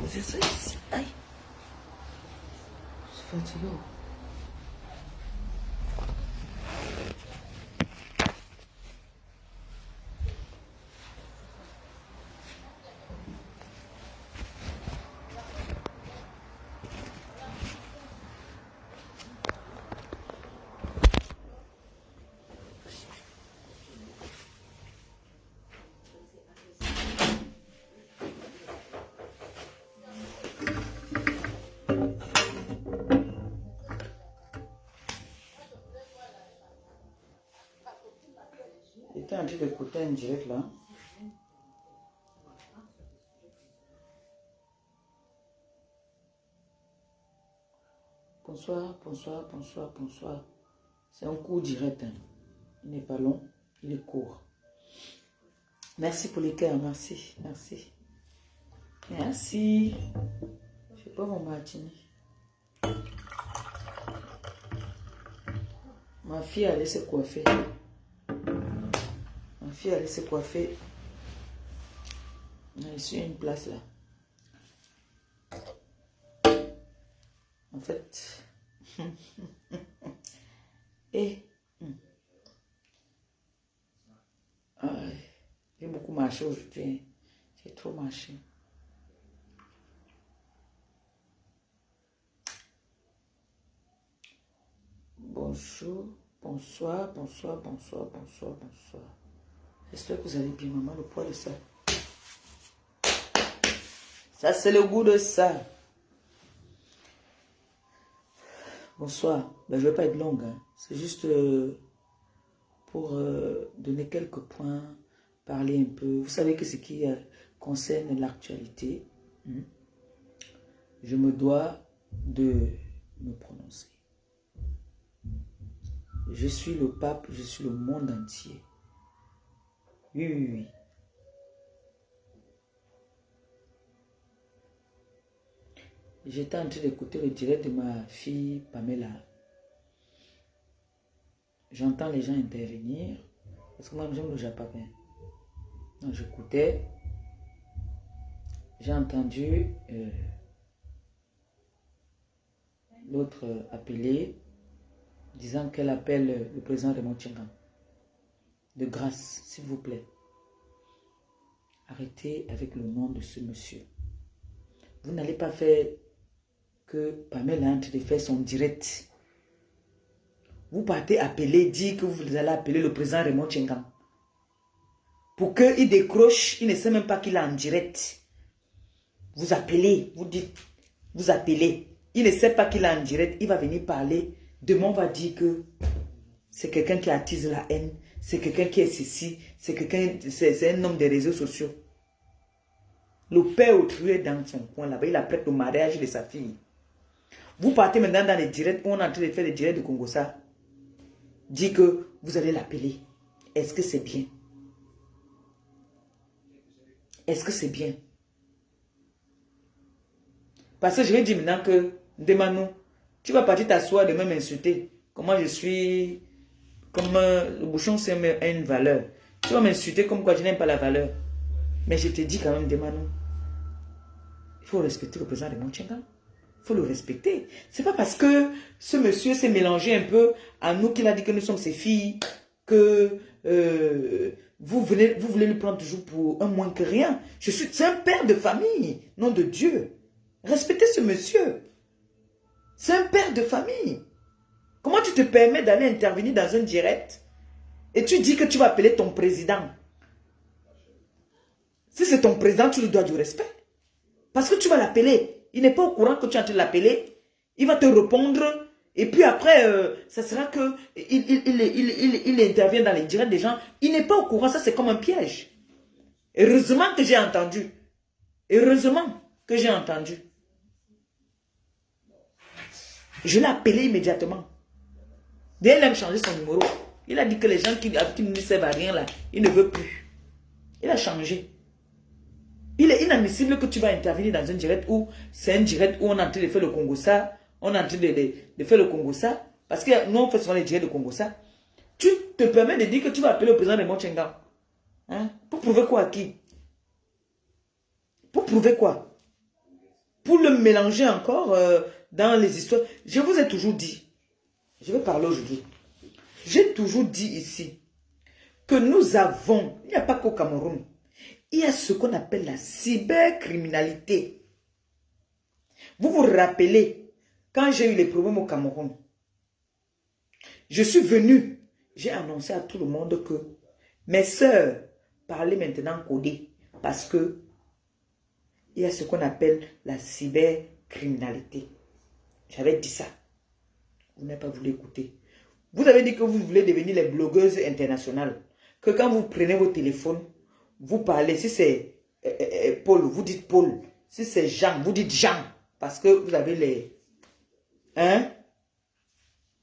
poser ça ici. Aïe. Je suis fatiguée. J'étais en train d'écouter un direct là. Bonsoir, bonsoir, bonsoir, bonsoir. C'est un cours direct. Hein. Il n'est pas long, il est court. Merci pour les cœurs, merci, merci. Merci. Je sais pas mon matinée. Ma fille allait se coiffer. Ma fille allait se coiffer. Je suis une place là. En fait. Et. J'ai beaucoup marché aujourd'hui. J'ai trop marché. Bonjour, bonsoir, bonsoir, bonsoir, bonsoir, bonsoir. J'espère que vous allez bien, maman, le poids de ça. Ça, c'est le goût de ça. Bonsoir. Ben, je ne vais pas être longue. Hein. C'est juste pour donner quelques points, parler un peu. Vous savez que ce qui concerne l'actualité, je me dois de me prononcer. Je suis le pape, je suis le monde entier. Oui, oui, oui. J'étais en train d'écouter le direct de ma fille Pamela. J'entends les gens intervenir. Parce que moi, j'aime le japapin. Donc, j'écoutais. J'ai entendu l'autre appeler, disant qu'elle appelle le président de Montchengan. De grâce, s'il vous plaît. Arrêtez avec le nom de ce monsieur. Vous n'allez pas faire que Pamela est en train de faire son direct. Vous partez appeler, dire que vous allez appeler le président Raymond Tchengan. Pour qu'il décroche, il ne sait même pas qu'il est en direct. Vous appelez, vous dites, vous appelez. Il ne sait pas qu'il est en direct, il va venir parler. Demain, on va dire que c'est quelqu'un qui attise la haine, c'est quelqu'un qui est ceci, c'est quelqu'un, c'est un homme des réseaux sociaux. Le père autrui est dans son coin là-bas, il apprête au mariage de sa fille. Vous partez maintenant dans les directs où on est en train de faire les directs de Congossa. Dit que vous allez l'appeler. Est-ce que c'est bien? Est-ce que c'est bien? Parce que je vais dire maintenant que, demande-nous, tu vas partir t'asseoir demain m'insulter. Comment je suis, comme le bouchon c'est une valeur. Tu vas m'insulter comme quoi je n'aime pas la valeur. Mais je te dis quand même, demande-nous. Il faut respecter le président de Montchengan. Il faut le respecter. C'est pas parce que ce monsieur s'est mélangé un peu à nous qu'il a dit que nous sommes ses filles, que vous voulez le prendre toujours pour un moins que rien. C'est un père de famille, nom de Dieu. Respectez ce monsieur. C'est un père de famille. Comment tu te permets d'aller intervenir dans un direct et tu dis que tu vas appeler ton président? Si c'est ton président, tu lui dois du respect. Parce que tu vas l'appeler. Il n'est pas au courant que tu es en train de l'appeler. Il va te répondre. Et puis après, ça sera que il intervient dans les directs des gens. Il n'est pas au courant. Ça, c'est comme un piège. Heureusement que j'ai entendu. Heureusement que j'ai entendu. Je l'ai appelé immédiatement. Dès qu'il a changé son numéro, il a dit que les gens qui ne servent à rien là, il ne veut plus. Il a changé. Il est inadmissible que tu vas intervenir dans un direct où c'est un direct où on est en train de faire le Congossa. On est en train de faire le Congossa. Parce que nous, on fait souvent les directs de Congossa. Tu te permets de dire que tu vas appeler le président de Montchengan. Hein? Pour prouver quoi à qui? Pour prouver quoi? pour le mélanger encore dans les histoires. Je vous ai toujours dit, je vais parler aujourd'hui, j'ai toujours dit ici que nous avons, il n'y a pas qu'au Cameroun, il y a ce qu'on appelle la cybercriminalité. Vous vous rappelez, quand j'ai eu les problèmes au Cameroun, je suis venu, j'ai annoncé à tout le monde que mes sœurs parlaient maintenant codé parce que il y a ce qu'on appelle la cybercriminalité. J'avais dit ça. Vous n'avez pas voulu écouter. Vous avez dit que vous voulez devenir les blogueuses internationales. Que quand vous prenez vos téléphones, vous parlez. Si c'est Paul, vous dites Paul. Si c'est Jean, vous dites Jean. Parce que vous avez les... Hein?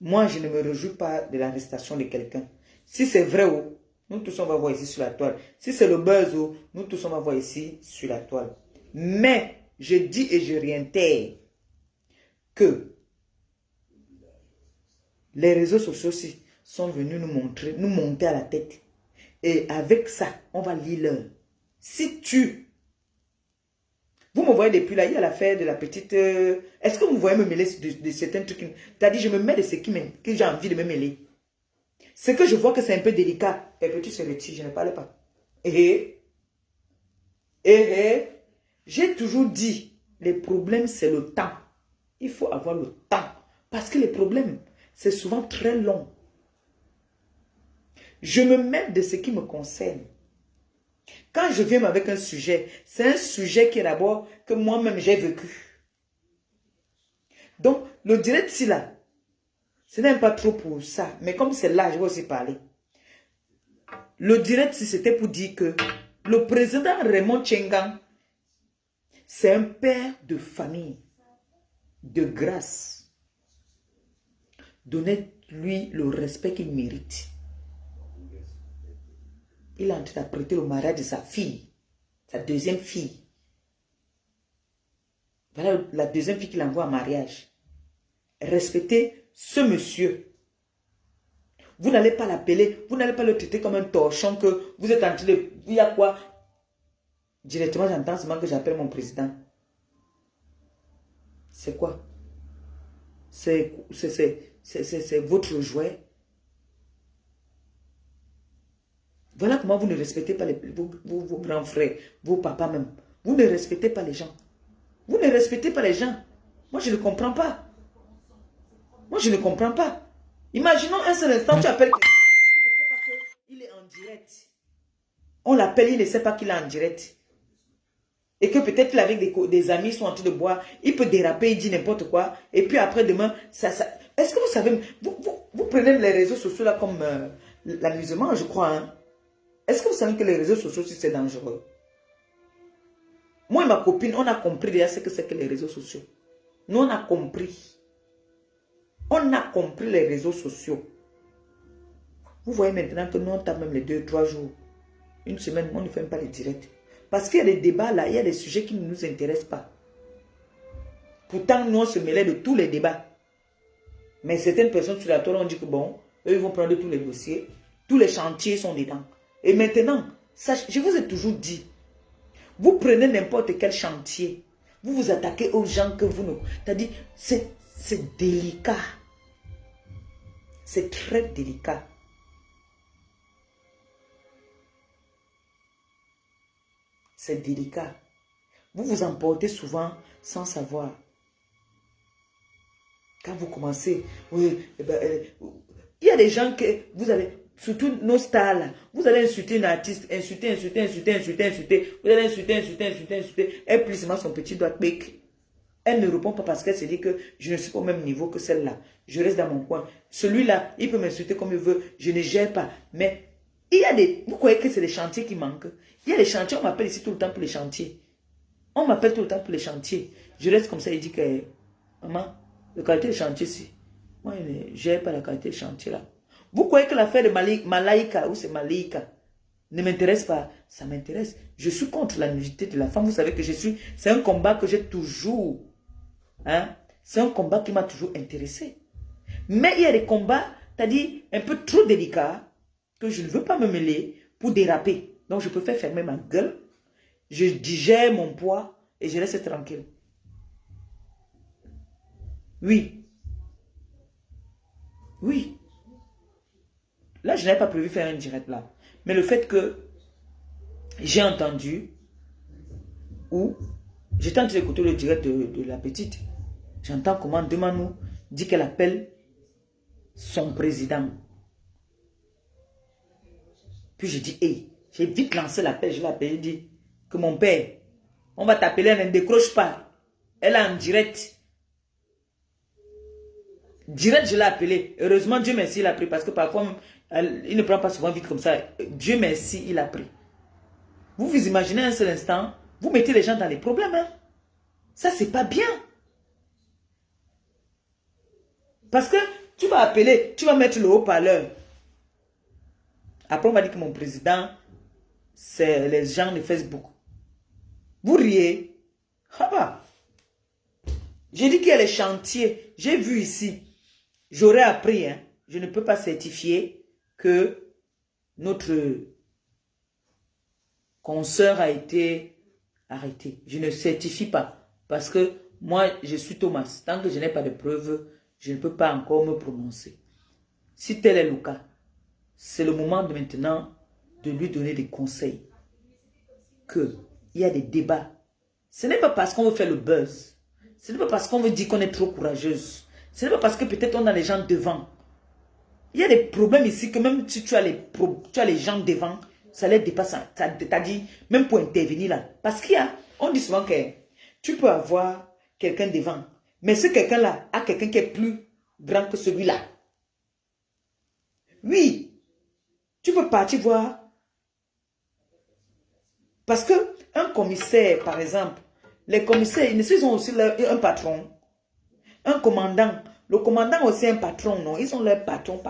Moi, je ne me réjouis pas de l'arrestation de quelqu'un. Si c'est vrai, oh, nous tous on va voir ici sur la toile. Si c'est le buzz, oh, nous tous on va voir ici sur la toile. Mais, je dis et je réitère que les réseaux sociaux aussi sont venus nous montrer, nous monter à la tête. Et avec ça, on va lire l'heure. Si tu... Vous me voyez depuis là, il y a l'affaire de la petite... Est-ce que vous voyez me mêler de certains trucs? C'est-à-dire, je me mets de ce que j'ai envie de me mêler. C'est que je vois que c'est un peu délicat. Et puis tu se retire, je ne parle pas. J'ai toujours dit, les problèmes, c'est le temps. Il faut avoir le temps. Parce que les problèmes, c'est souvent très long. Je me mets de ce qui me concerne. Quand je viens avec un sujet, c'est un sujet qui est d'abord que moi-même j'ai vécu. Donc, le direct ici là, ce n'est pas trop pour ça. Mais comme c'est là, je vais aussi parler. Le direct, c'était pour dire que le président Raymond Tchengang, c'est un père de famille, de grâce. Donnez-lui le respect qu'il mérite. Il est en train d'apprêter le mariage de sa fille, sa deuxième fille. Voilà la deuxième fille qu'il envoie en mariage. Respectez ce monsieur. Vous n'allez pas l'appeler, vous n'allez pas le traiter comme un torchon que vous êtes en train de... Il y a quoi? Directement, j'entends seulement que j'appelle mon président. C'est quoi? C'est votre jouet. Voilà comment vous ne respectez pas vos grands frères, vos papas même. Vous ne respectez pas les gens. Vous ne respectez pas les gens. Moi, je ne comprends pas. Moi, je ne comprends pas. Imaginons un seul instant, tu appelles quelqu'un. Il ne sait pas qu'il est en direct. On l'appelle, il ne sait pas qu'il est en direct. Et que peut-être qu'il avec des amis, ils sont en train de boire. Il peut déraper, il dit n'importe quoi. Et puis après, demain, ça... Est-ce que vous savez, vous prenez les réseaux sociaux là comme l'amusement, je crois, hein? Est-ce que vous savez que les réseaux sociaux, c'est dangereux? Moi et ma copine, on a compris déjà ce que c'est que les réseaux sociaux. Nous, on a compris. On a compris les réseaux sociaux. Vous voyez maintenant que nous, on tape même les 2-3 jours. Une semaine, on ne fait même pas les directs. Parce qu'il y a des débats là, il y a des sujets qui ne nous intéressent pas. Pourtant, nous, on se mêlait de tous les débats. Mais certaines personnes sur la toile ont dit que bon, eux, ils vont prendre tous les dossiers. Tous les chantiers sont dedans. Et maintenant, je vous ai toujours dit, vous prenez n'importe quel chantier, vous vous attaquez aux gens que vous ne... C'est-à-dire, c'est délicat. C'est très délicat. C'est délicat. Vous vous emportez souvent sans savoir. Quand vous commencez, oui, il y a des gens que vous allez, surtout nos stars là, vous allez insulter une artiste, insulter. Vous allez insulter. Elle plie seulement son petit doigt bec. Elle ne répond pas parce qu'elle se dit que je ne suis pas au même niveau que celle-là. Je reste dans mon coin. Celui-là, il peut m'insulter comme il veut. Je ne gère pas. Mais il y a des... Vous croyez que c'est les chantiers qui manquent? Il y a des chantiers, on m'appelle ici tout le temps pour les chantiers. On m'appelle tout le temps pour les chantiers. Je reste comme ça et dis que... Maman, la qualité de chantier, si. Moi, je ne gère pas la qualité de chantier là. Vous croyez que l'affaire de Malaika, ou c'est Malaika, ne m'intéresse pas? Ça m'intéresse. Je suis contre la nudité de la femme. Vous savez que je suis... C'est un combat que j'ai toujours... Hein? C'est un combat qui m'a toujours intéressé. Mais il y a des combats, c'est-à-dire un peu trop délicats, que je ne veux pas me mêler pour déraper. Donc je préfère fermer ma gueule. Je digère mon poids et je laisse tranquille. Oui. Oui. Là, je n'avais pas prévu faire un direct là. Mais le fait que j'ai entendu ou j'étais en train d'écouter le direct de la petite. J'entends comment Demanou dit qu'elle appelle son président. Puis je dis, hey, j'ai vite lancé l'appel, je l'ai appelé, je dis que mon père, on va t'appeler, elle ne décroche pas. Elle est en direct. Direct, je l'ai appelé. Heureusement, Dieu merci, il a pris parce que parfois, il ne prend pas souvent vite comme ça. Dieu merci, il a pris. Vous vous imaginez un seul instant, vous mettez les gens dans les problèmes. Hein? Ça, c'est pas bien. Parce que tu vas appeler, tu vas mettre le haut-parleur. Après, on va dire que mon président, c'est les gens de Facebook. Vous riez. Ah bah. J'ai dit qu'il y a les chantiers. J'ai vu ici. J'aurais appris. Hein. Je ne peux pas certifier que notre consoeur a été arrêtée. Je ne certifie pas. Parce que moi, je suis Thomas. Tant que je n'ai pas de preuves, je ne peux pas encore me prononcer. Si tel est le cas, c'est le moment de maintenant de lui donner des conseils. Qu'il y a des débats. Ce n'est pas parce qu'on veut faire le buzz. Ce n'est pas parce qu'on veut dire qu'on est trop courageuse. Ce n'est pas parce que peut-être on a les gens devant. Il y a des problèmes ici que même si tu as les gens devant, ça les dépasse. T'as dit, même pour intervenir là. Parce qu'il y a, on dit souvent que tu peux avoir quelqu'un devant. Mais ce quelqu'un-là a quelqu'un qui est plus grand que celui-là. Oui, tu peux partir voir. Parce que un commissaire, par exemple, les commissaires, ils ont aussi un patron. Un commandant. Le commandant aussi un patron, non? Ils ont leur patron.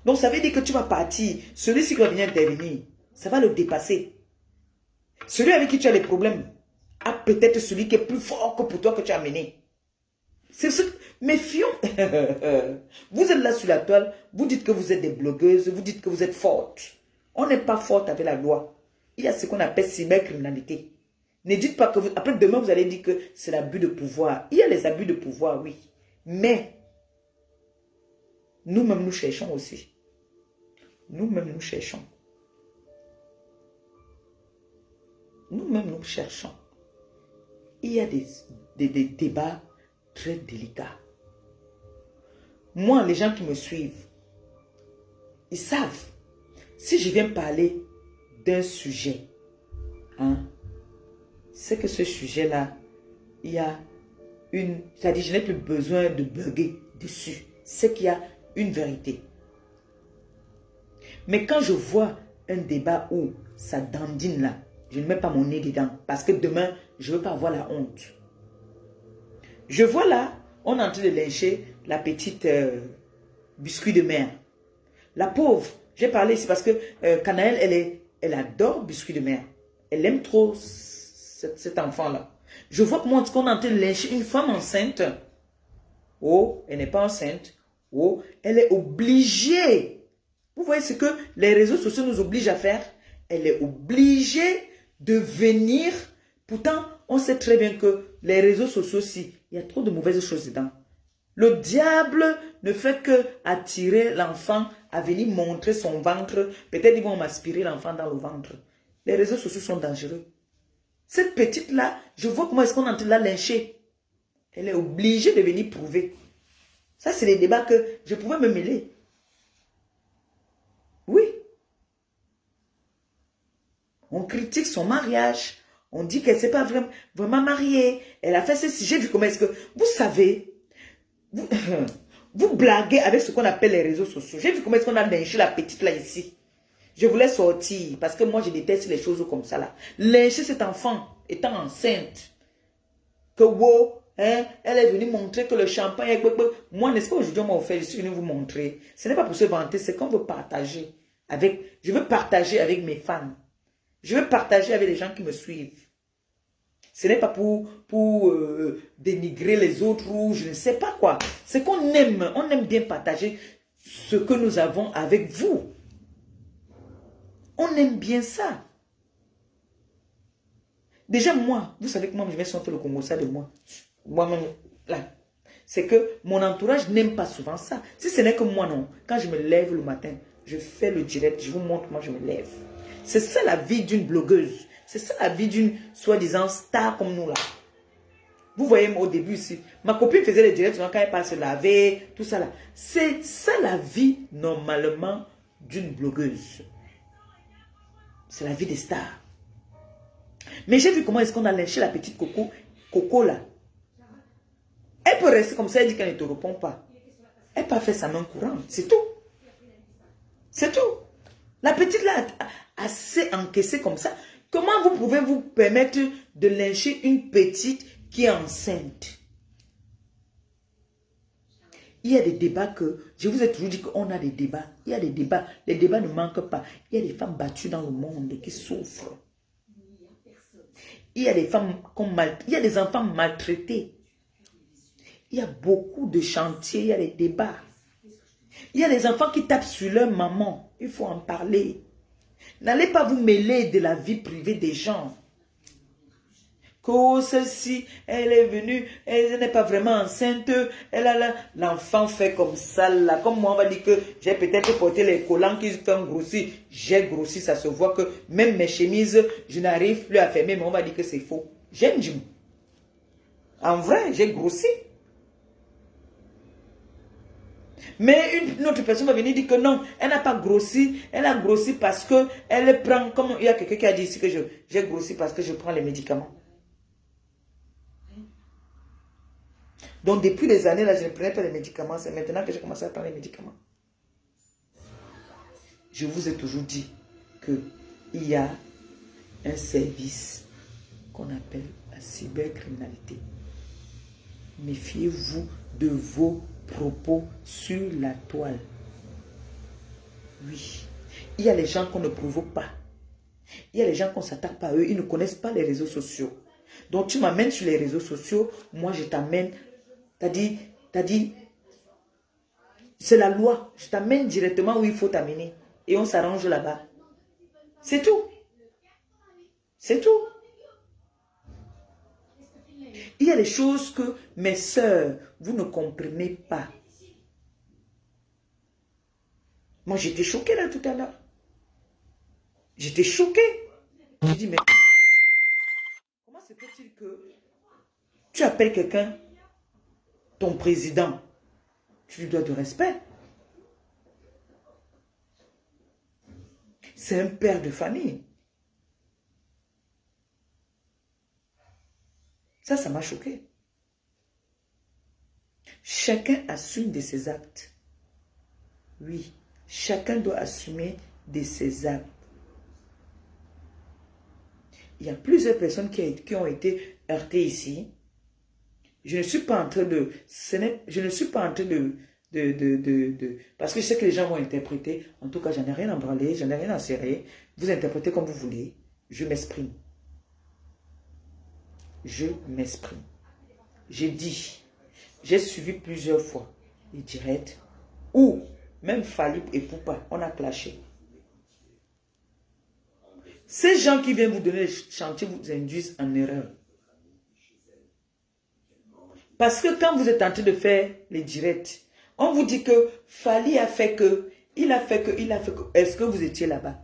Donc ça veut dire que tu vas partir. Celui-ci qui va venir intervenir, ça va le dépasser. Celui avec qui tu as des problèmes a peut-être celui qui est plus fort que pour toi que tu as mené. C'est ce... Méfions. Vous êtes là sur la toile, vous dites que vous êtes des blogueuses, vous dites que vous êtes fortes. On n'est pas forte avec la loi. Il y a ce qu'on appelle cybercriminalité. Ne dites pas que après demain vous allez dire que c'est l'abus de pouvoir. Il y a les abus de pouvoir, oui. Mais nous-mêmes nous cherchons aussi. Nous-mêmes nous cherchons. Nous-mêmes nous cherchons. Il y a des débats très délicats. Moi, les gens qui me suivent, ils savent. Si je viens parler d'un sujet, hein, c'est que ce sujet-là, il y a une... C'est-à-dire, je n'ai plus besoin de bugger dessus. C'est qu'il y a une vérité. Mais quand je vois un débat où ça dandine là, je ne mets pas mon nez dedans. Parce que demain, je ne veux pas avoir la honte. Je vois là, on est en train de lyncher la petite biscuit de mer. La pauvre, j'ai parlé ici parce que Canaëlle, elle adore biscuit de mer. Elle aime trop cet enfant-là. Je vois qu'on est en train de lyncher une femme enceinte. Oh, elle n'est pas enceinte. Oh, elle est obligée. Vous voyez ce que les réseaux sociaux nous obligent à faire? Elle est obligée de venir. Pourtant, on sait très bien que les réseaux sociaux, si, il y a trop de mauvaises choses dedans. Le diable ne fait que attirer l'enfant à venir montrer son ventre. Peut-être ils vont m'aspirer l'enfant dans le ventre. Les réseaux sociaux sont dangereux. Cette petite-là, je vois comment est-ce qu'on est en train de la lyncher. Elle est obligée de venir prouver. Ça, c'est les débats que je pouvais me mêler. Oui. On critique son mariage. On dit qu'elle ne s'est pas vraiment mariée. Elle a fait ceci. J'ai vu comment est-ce que... Vous savez, vous blaguez avec ce qu'on appelle les réseaux sociaux. J'ai vu comment est-ce qu'on a lynché la petite là ici. Je voulais sortir parce que moi je déteste les choses comme ça là. Lyncher cet enfant étant enceinte. Que wow, hein, elle est venue montrer que le champagne est... Moi, n'est-ce pas aujourd'hui on m'a offert, je suis venu vous montrer. Ce n'est pas pour se vanter, c'est qu'on veut partager avec... Je veux partager avec mes fans. Je veux partager avec les gens qui me suivent. Ce n'est pas pour dénigrer les autres ou je ne sais pas quoi. C'est qu'on aime, on aime bien partager ce que nous avons avec vous. On aime bien ça. Déjà moi, vous savez que moi je vais sortir le Congo ça de moi. Moi-même, là. c'est que mon entourage n'aime pas souvent ça. Si ce n'est que moi, non. Quand je me lève le matin, je fais le direct, je vous montre comment je me lève. C'est ça la vie d'une blogueuse. C'est ça la vie d'une soi-disant star comme nous là. Vous voyez au début ici, ma copine faisait les directs quand elle passe se laver, tout ça là. C'est ça la vie normalement d'une blogueuse. C'est la vie des stars. Mais j'ai vu comment est-ce qu'on a lynché la petite Coco là. Elle peut rester comme ça, elle dit qu'elle ne te répond pas. Elle n'a pas fait sa main courante, c'est tout. C'est tout. La petite là a assez encaissé comme ça. Comment vous pouvez vous permettre de lyncher une petite qui est enceinte? Il y a des débats que, je vous ai toujours dit qu'on a des débats. Il y a des débats. Les débats ne manquent pas. Il y a des femmes battues dans le monde qui souffrent. Il y a des femmes il y a des enfants maltraités. Il y a beaucoup de chantiers, il y a des débats. Il y a des enfants qui tapent sur leur maman. Il faut en parler. N'allez pas vous mêler de la vie privée des gens. Que celle-ci, elle est venue, elle n'est pas vraiment enceinte, elle a l'enfant fait comme ça, là. Comme moi, on va dire que j'ai peut-être porté les collants qui font grossir. J'ai grossi, ça se voit que même mes chemises, je n'arrive plus à fermer, mais on va dire que c'est faux. J'aime du. En vrai, j'ai grossi. Mais une autre personne va venir dire que non, elle n'a pas grossi, elle a grossi parce que elle prend, comme il y a quelqu'un qui a dit ici que j'ai grossi parce que je prends les médicaments. Donc depuis des années là, je ne prenais pas les médicaments, c'est maintenant que j'ai commencé à prendre les médicaments. Je vous ai toujours dit qu'il y a un service qu'on appelle la cybercriminalité. Méfiez-vous de vos propos sur la toile. Oui. Il y a les gens qu'on ne provoque pas. Il y a les gens qu'on ne s'attaque pas à eux. Ils ne connaissent pas les réseaux sociaux. Donc tu m'amènes sur les réseaux sociaux. Moi je t'amène. T'as dit, c'est la loi. Je t'amène directement où il faut t'amener. Et on s'arrange là-bas. C'est tout. C'est tout. Il y a des choses que mes sœurs, vous ne comprenez pas. Moi, j'étais choquée là tout à l'heure. J'étais choquée. Je dis, mais comment se fait-il que tu appelles quelqu'un ton président? Tu lui dois du respect. C'est un père de famille. Ça m'a choqué. Chacun assume de ses actes. Oui, chacun doit assumer de ses actes. Il y a plusieurs personnes qui ont été heurtées ici. Je ne suis pas en train de... Je ne suis pas en train parce que je sais que les gens vont interpréter. En tout cas, j'en ai rien à branler, j'en ai rien à serrer. Vous interprétez comme vous voulez. Je m'exprime. Je m'exprime. J'ai dit, j'ai suivi plusieurs fois les directs où même Fali et Poupa, on a clashé. Ces gens qui viennent vous donner les chantiers vous induisent en erreur. Parce que quand vous êtes en train de faire les directs, on vous dit que Fali a fait que, il a fait que, il a fait que. Est-ce que vous étiez là-bas?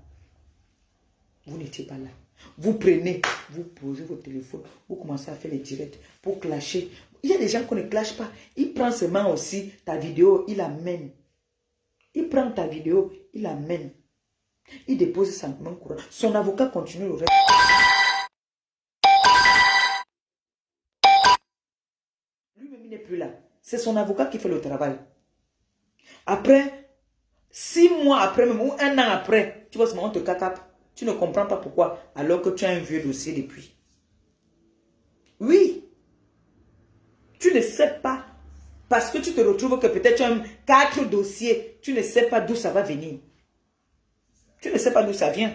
Vous n'étiez pas là. Vous prenez, vous posez votre téléphone, vous commencez à faire les directs pour clasher. Il y a des gens qui ne clashent pas. Il prend seulement aussi ta vidéo, il l'amène. Il prend ta vidéo, il l'amène. Il dépose sa main courante. Son avocat continue le reste. Lui-même, il n'est plus là. C'est son avocat qui fait le travail. Après, 6 mois après, même, ou 1 an après, tu vois, ce moment, on te cacape. Tu ne comprends pas pourquoi, alors que tu as un vieux dossier depuis. Oui. Tu ne sais pas. Parce que tu te retrouves que peut-être tu as 4 dossiers. Tu ne sais pas d'où ça va venir. Tu ne sais pas d'où ça vient.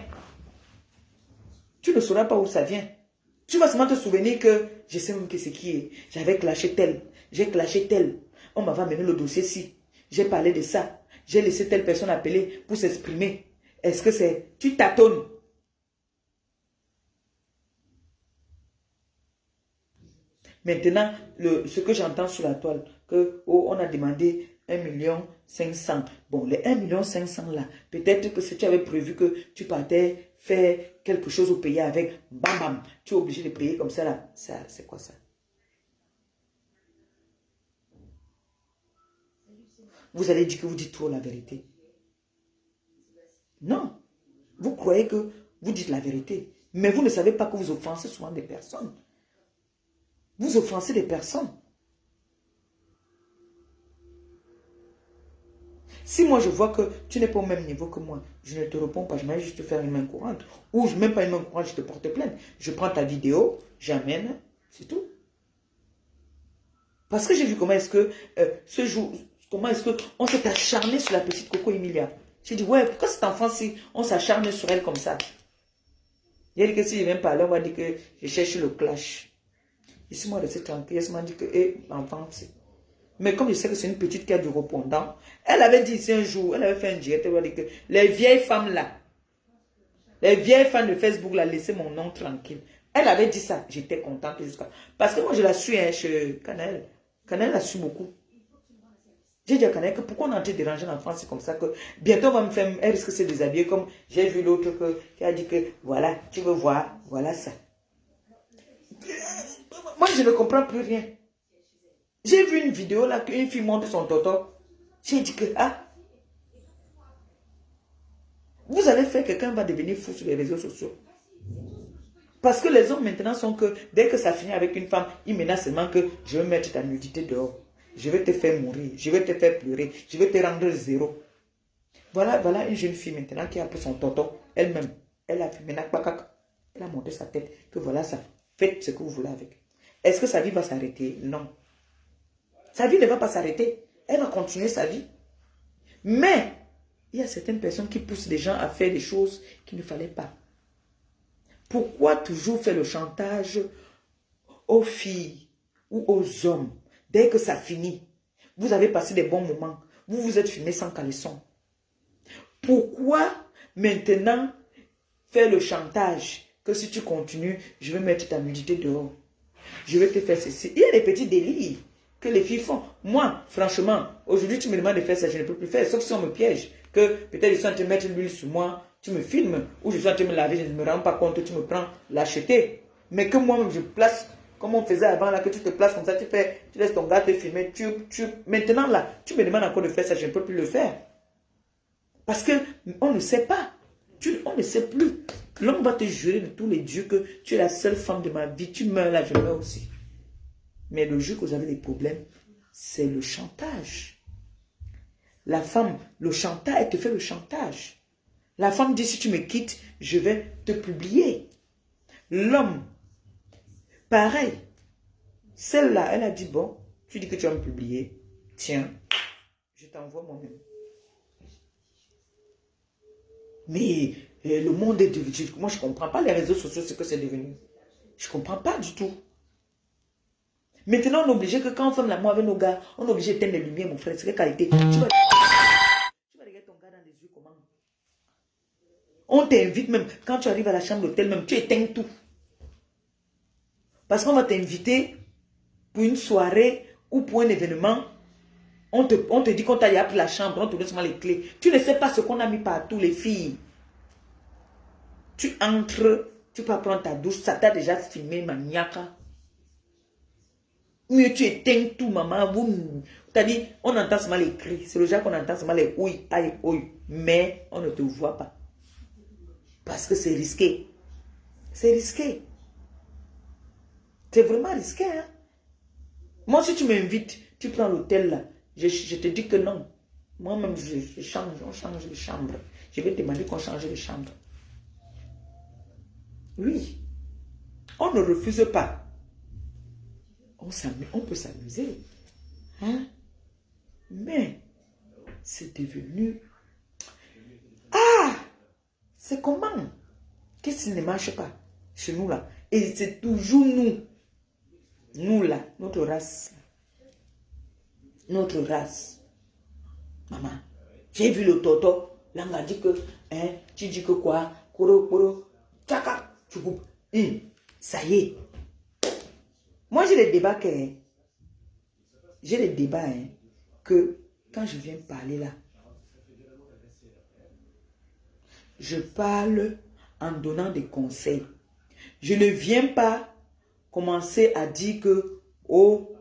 Tu ne sauras pas où ça vient. Tu vas seulement te souvenir que je sais même que c'est qui est. J'avais clashé tel. J'ai clashé tel. On m'avait amené le dossier-ci. J'ai parlé de ça. J'ai laissé telle personne appeler pour s'exprimer. Est-ce que c'est... Tu tâtonnes. Maintenant, ce que j'entends sur la toile, que oh, on a demandé 1,5 million. Bon, les 1,5 million là, peut-être que si tu avais prévu que tu partais faire quelque chose au pays avec, bam bam, tu es obligé de payer comme ça là. Ça, c'est quoi ça? Vous allez dire que vous dites trop la vérité. Non. Vous croyez que vous dites la vérité. Mais vous ne savez pas que vous offensez souvent des personnes. Vous offensez des personnes. Si moi je vois que tu n'es pas au même niveau que moi, je ne te réponds pas, je vais juste te faire une main courante. Ou je même pas une main courante, je te porte plainte. Je prends ta vidéo, j'amène, c'est tout. Parce que j'ai vu comment est-ce que ce jour, comment est-ce qu'on s'est acharné sur la petite Coco Emilia. J'ai dit, ouais, pourquoi cette enfant-ci, on s'acharne sur elle comme ça? Il a dit que si je viens parler, on va dire que je cherche le clash. Ici, moi, rester tranquille, elle m'a dit que, enfant, c'est... Mais comme je sais que c'est une petite qui a du répondant, elle avait dit ici un jour, elle avait fait un direct, elle a dit que les vieilles femmes là, les vieilles femmes de Facebook là, laissez mon nom tranquille. Elle avait dit ça, j'étais contente jusqu'à... Parce que moi, je la suis hein, chez Canel. Canel la suit beaucoup. J'ai dit à Canel que pourquoi on a été dérangé en France, c'est comme ça que bientôt on va me faire, elle risque de se déshabiller comme j'ai vu l'autre qui a dit que voilà, tu veux voir, voilà ça. Moi, je ne comprends plus rien. J'ai vu une vidéo là, qu'une fille montre son toto. J'ai dit que, ah, vous allez faire quelqu'un va devenir fou sur les réseaux sociaux. Parce que les hommes maintenant sont que, dès que ça finit avec une femme, ils menacent seulement que je vais mettre ta nudité dehors. Je vais te faire mourir, je vais te faire pleurer, je vais te rendre zéro. Voilà une jeune fille maintenant qui a pris son toto, elle-même. Elle a fait maintenant, elle a monté sa tête, que voilà ça. Faites ce que vous voulez avec. Est-ce que sa vie va s'arrêter? Non. Sa vie ne va pas s'arrêter. Elle va continuer sa vie. Mais, il y a certaines personnes qui poussent les gens à faire des choses qu'il ne fallait pas. Pourquoi toujours faire le chantage aux filles ou aux hommes? Dès que ça finit, vous avez passé des bons moments. Vous vous êtes filmé sans caleçon. Pourquoi maintenant faire le chantage que si tu continues, je vais mettre ta nudité dehors? Je vais te faire ceci. Il y a des petits délires que les filles font. Moi, franchement, aujourd'hui, tu me demandes de faire ça, je ne peux plus faire, sauf si on me piège. Que peut-être je suis en train de mettre l'huile sur moi, tu me filmes, ou je suis en train de me laver, je ne me rends pas compte, tu me prends l'acheter. Mais que moi-même, je place, comme on faisait avant, là, que tu te places comme ça, tu laisses ton gars te filmer, maintenant, là, tu me demandes encore de faire ça, je ne peux plus le faire. Parce que on ne sait pas. On ne sait plus. L'homme va te jurer de tous les dieux que tu es la seule femme de ma vie. Tu meurs là, je meurs aussi. Mais le jour que vous avez des problèmes, c'est le chantage. La femme, le chantage, elle te fait le chantage. La femme dit, si tu me quittes, je vais te publier. L'homme, pareil. Celle-là, elle a dit, bon, tu dis que tu vas me publier. Tiens, je t'envoie moi-même. Mais le monde est devenu... Moi, je ne comprends pas les réseaux sociaux, ce que c'est devenu. Je ne comprends pas du tout. Maintenant, on est obligé que quand on fait l'amour avec nos gars, on est obligé d'éteindre les lumières, mon frère. C'est quelle qualité? Tu vas regarder ton gars dans les yeux comment? On t'invite même. Quand tu arrives à la chambre d'hôtel, même, tu éteins tout. Parce qu'on va t'inviter pour une soirée ou pour un événement. On te dit qu'on t'a appris la chambre, on te donne seulement les clés. Tu ne sais pas ce qu'on a mis partout, les filles. Tu entres, tu peux prendre ta douche, ça t'a déjà filmé, maniaca. Mieux tu éteins tout, maman. T'as dit, on entend seulement les cris. C'est le genre qu'on entend seulement les ouïes, aïe, ouïe. Mais on ne te voit pas. Parce que c'est risqué. C'est risqué. C'est vraiment risqué, hein. Moi, si tu m'invites, tu prends l'hôtel là. Je te dis que non. Moi-même, on change de chambre. Je vais te demander qu'on change de chambre. Oui. On ne refuse pas. On peut s'amuser. Hein? Mais, c'est devenu... Ah! C'est comment? Qu'est-ce qui ne marche pas chez nous là? Et c'est toujours nous. Nous là, notre race. Notre race. Maman, j'ai vu le toto. Là, on a dit que, hein, tu dis que quoi? Koro, tchaka, tu coupes. Ça y est. Moi, j'ai des débats que... j'ai des débats hein, que quand je viens parler là, je parle en donnant des conseils. Je ne viens pas commencer à dire que, oh,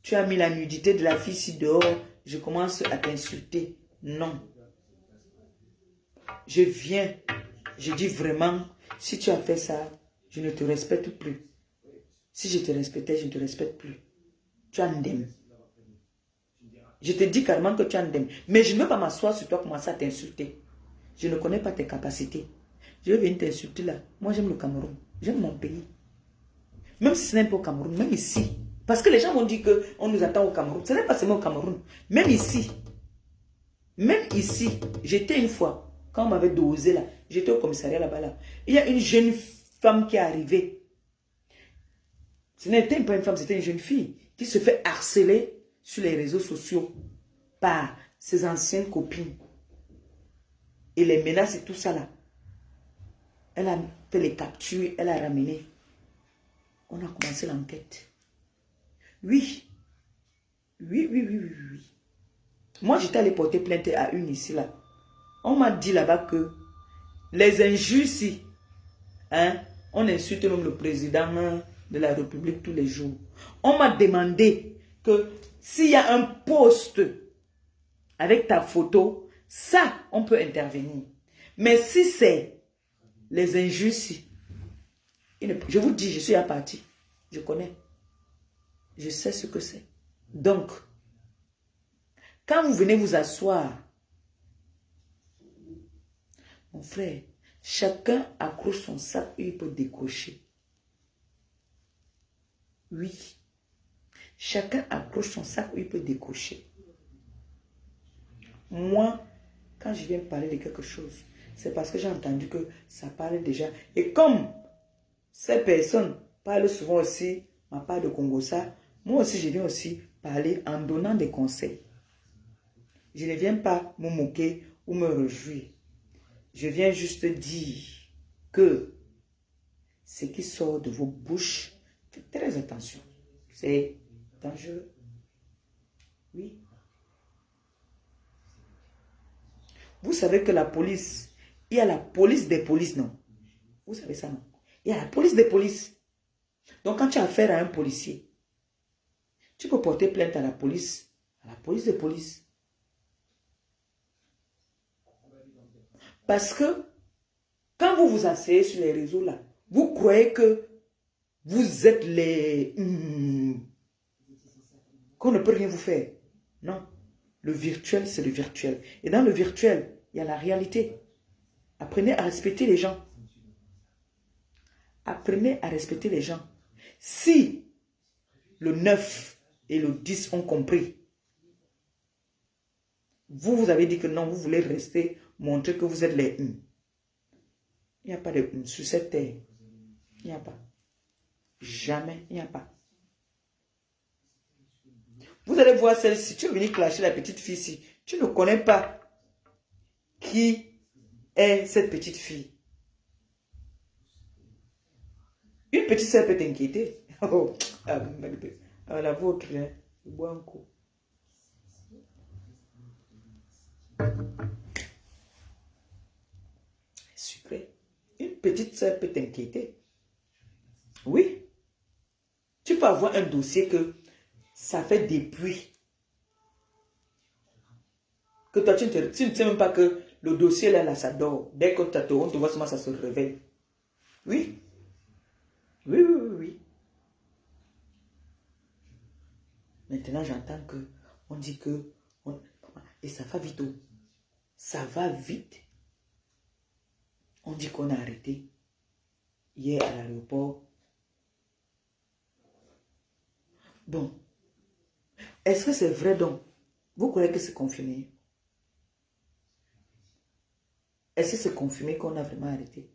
tu as mis la nudité de la fille ici dehors, je commence à t'insulter. Non. Je viens, je dis vraiment, si tu as fait ça, je ne te respecte plus. Si je te respectais, je ne te respecte plus. Tu as un ndème. Je te dis carrément que tu as un ndème. Mais je ne veux pas m'asseoir sur toi, commencer à t'insulter. Je ne connais pas tes capacités. Je vais venir t'insulter là. Moi, j'aime le Cameroun. J'aime mon pays. Même si ce n'est pas au Cameroun, même ici. Parce que les gens vont dire qu'on nous attend au Cameroun. Ce n'est pas seulement au Cameroun. Même ici, j'étais une fois, quand on m'avait dosé là, j'étais au commissariat là-bas là. Il y a une jeune femme qui est arrivée. Ce n'était pas une femme, c'était une jeune fille qui se fait harceler sur les réseaux sociaux par ses anciennes copines. Et les menaces et tout ça là. Elle a fait les captures, elle a ramené. On a commencé l'enquête. Oui. Oui. Moi, j'étais allé porter plainte à une ici là. On m'a dit là-bas que les injures ici, hein, on insulte même le président de la République tous les jours. On m'a demandé que s'il y a un post avec ta photo, ça, on peut intervenir. Mais si c'est les injures ici, je vous dis, je suis à partie. Je connais. Je sais ce que c'est. Donc, quand vous venez vous asseoir, mon frère, chacun accroche son sac et il peut décrocher. Oui. Chacun accroche son sac et il peut décrocher. Moi, quand je viens parler de quelque chose, c'est parce que j'ai entendu que ça parle déjà. Et comme ces personnes parlent souvent aussi ma part de Congossa, moi aussi je viens aussi parler en donnant des conseils. Je ne viens pas me moquer ou me réjouir. Je viens juste dire que ce qui sort de vos bouches, faites très attention. C'est dangereux. Oui. Vous savez que la police, il y a la police des polices, non? Vous savez ça, non? Il y a la police des polices. Donc, quand tu as affaire à un policier, tu peux porter plainte à la police des polices. Parce que, quand vous vous asseyez sur les réseaux là, vous croyez que vous êtes les... qu'on ne peut rien vous faire. Non. Le virtuel, c'est le virtuel. Et dans le virtuel, il y a la réalité. Apprenez à respecter les gens. Apprenez à respecter les gens. Si le 9 et le 10 ont compris, vous avez dit que non, vous voulez rester, montrer que vous êtes les 1. Il n'y a pas de 1 sur cette terre. Il n'y a pas. Jamais, il n'y a pas. Vous allez voir celle-ci, tu veux venir clasher la petite fille ici. Tu ne connais pas qui est cette petite fille. Une petite sœur peut t'inquiéter. Oh, la vôtre, hein, bois un coup. Sucré. Une petite sœur peut t'inquiéter. Oui. Tu peux avoir un dossier que ça fait depuis. Que toi, tu ne sais même pas que le dossier là, ça dort. Dès que on te voit seulement, ça se réveille. Oui. Oui. Maintenant, j'entends que on dit que... et ça va vite. Ça va vite. On dit qu'on a arrêté. Hier à l'aéroport. Bon. Est-ce que c'est vrai donc? Vous croyez que c'est confirmé? Est-ce que c'est confirmé qu'on a vraiment arrêté?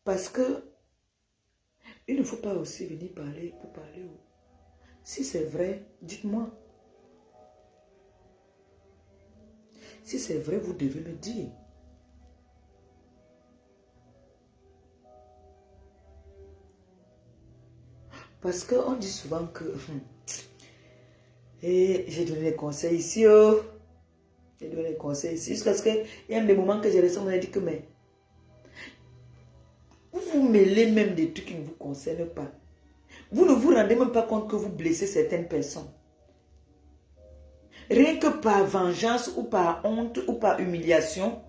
Parce que il ne faut pas aussi venir parler pour parler. Si c'est vrai, dites-moi. Si c'est vrai, vous devez me dire. Parce qu'on dit souvent que... Et j'ai donné les conseils ici, oh. J'ai donné les conseils ici. Jusqu'à ce qu'il y a des moments que j'ai resté, on m'a dit que, mais... Vous vous mêlez même des trucs qui ne vous concernent pas. Vous ne vous rendez même pas compte que vous blessez certaines personnes. Rien que par vengeance ou par honte ou par humiliation,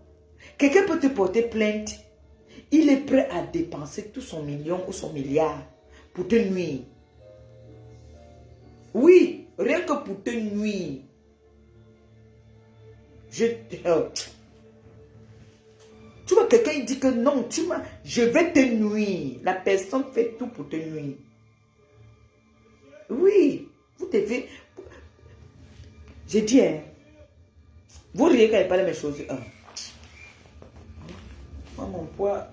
quelqu'un peut te porter plainte. Il est prêt à dépenser tout son million ou son milliard pour te nuire. Oui, rien que pour te nuire. Tu vois, quelqu'un il dit que non, je vais te nuire. La personne fait tout pour te nuire. Oui, vous devez... J'ai dit, hein, vous riez quand il parle de mes choses. Moi, mon poids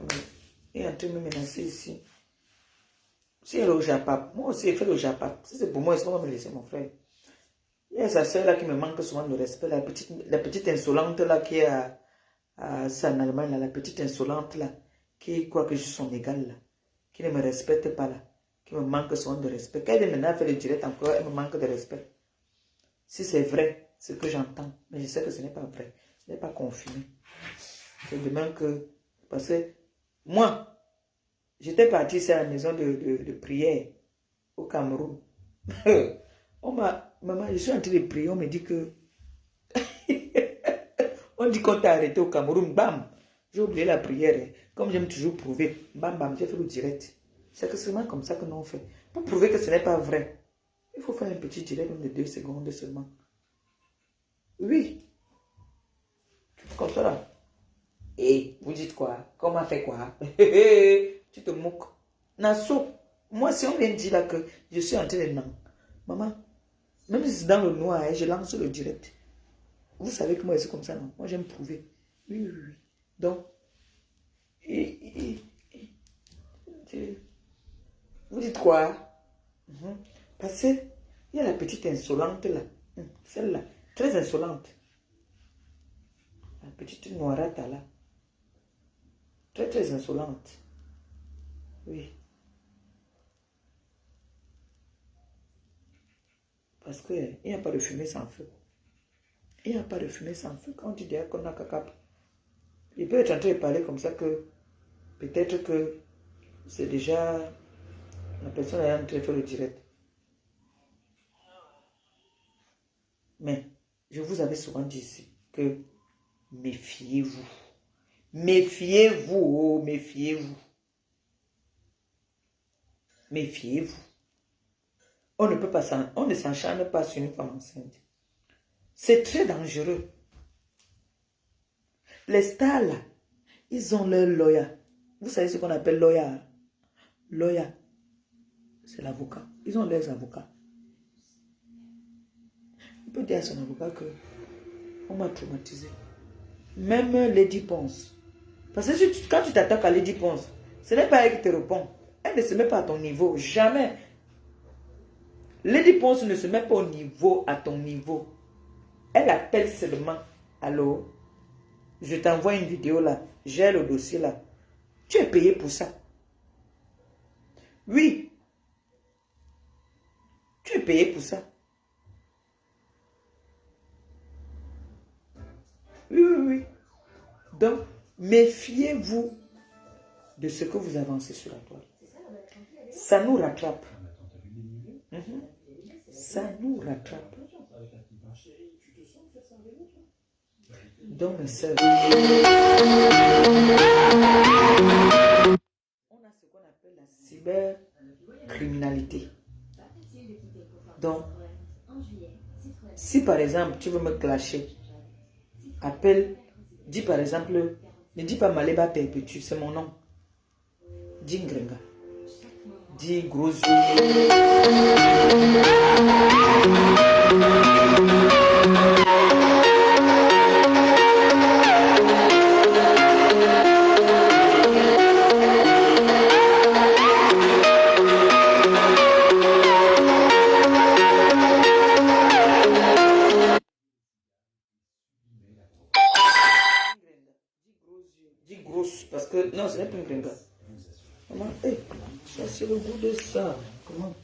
est en train de me menacer ici. Si elle est au Japap, moi aussi, elle fait le Japap. Si c'est pour moi, est-ce qu'on va me laisser, mon frère? Il y a sa soeur là qui me manque souvent de respect. La petite insolente là qui est c'est en Allemagne, là, la petite insolente là, qui croit que je suis son égal là, qui ne me respecte pas là, qui me manque souvent de respect. Quand elle est maintenant fait le direct encore, elle me manque de respect. Si c'est vrai, c'est ce que j'entends, mais je sais que ce n'est pas vrai, ce n'est pas confirmé. C'est demain que, parce que moi, j'étais parti ici à la maison de prière au Cameroun. Maman, je suis en train de prier, on me dit que on dit qu'on t'a arrêté au Cameroun, bam, j'ai oublié la prière. Comme j'aime toujours prouver, bam, bam, j'ai fait le direct. C'est seulement comme ça que nous on fait. Pour prouver que ce n'est pas vrai, il faut faire un petit direct de 2 secondes seulement. Oui. Comme ça là. Et vous dites quoi? Comment fait quoi? Tu te moques. Nassau. Moi, si on vient dire là que je suis en train de... Non. Maman, même si c'est dans le noir, je lance le direct. Vous savez que moi, c'est comme ça, non? Moi, j'aime prouver. Oui, oui, oui. Donc, vous dites quoi? Parce qu'il y a la petite insolente là. Celle-là, très insolente. La petite noirate là. Très, très insolente. Oui. Parce qu'il n'y a pas de fumée sans feu. Il n'y a pas de fumée sans feu. Quand tu dis qu'on a caca, il peut être en train de parler comme ça que peut-être que c'est déjà la personne est en train de faire le direct. Mais je vous avais souvent dit ici que méfiez-vous. Méfiez-vous, oh, méfiez-vous. Méfiez-vous. On ne peut pas on ne s'enchaîne pas sur une femme enceinte. C'est très dangereux. Les stars là, ils ont leur lawyer. Vous savez ce qu'on appelle lawyer? Lawyer, c'est l'avocat. Ils ont leurs avocats. Il peut dire à son avocat que on m'a traumatisé. Même Lady Ponce. Parce que quand tu t'attaques à Lady Ponce, ce n'est pas elle qui te répond. Elle ne se met pas à ton niveau. Jamais. Lady Ponce ne se met pas au niveau, à ton niveau. Elle appelle seulement. Allô? Je t'envoie une vidéo là. J'ai le dossier là. Tu es payé pour ça. Oui. Tu es payé pour ça. Oui, oui, oui. Donc, méfiez-vous de ce que vous avancez sur la toile. Ça nous rattrape. Ça nous rattrape. Donc, mes soeurs, on a ce qu'on appelle la cybercriminalité. Donc, si par exemple, tu veux me clasher, appelle, dis par exemple, ne dis pas Maleba Perpétue, c'est mon nom. Dis Ngrenga. Dis gros yeux. Dis grosse, parce que non, ce n'est pas une Ngrenga. Comment? Ça c'est le goût de ça. Comment?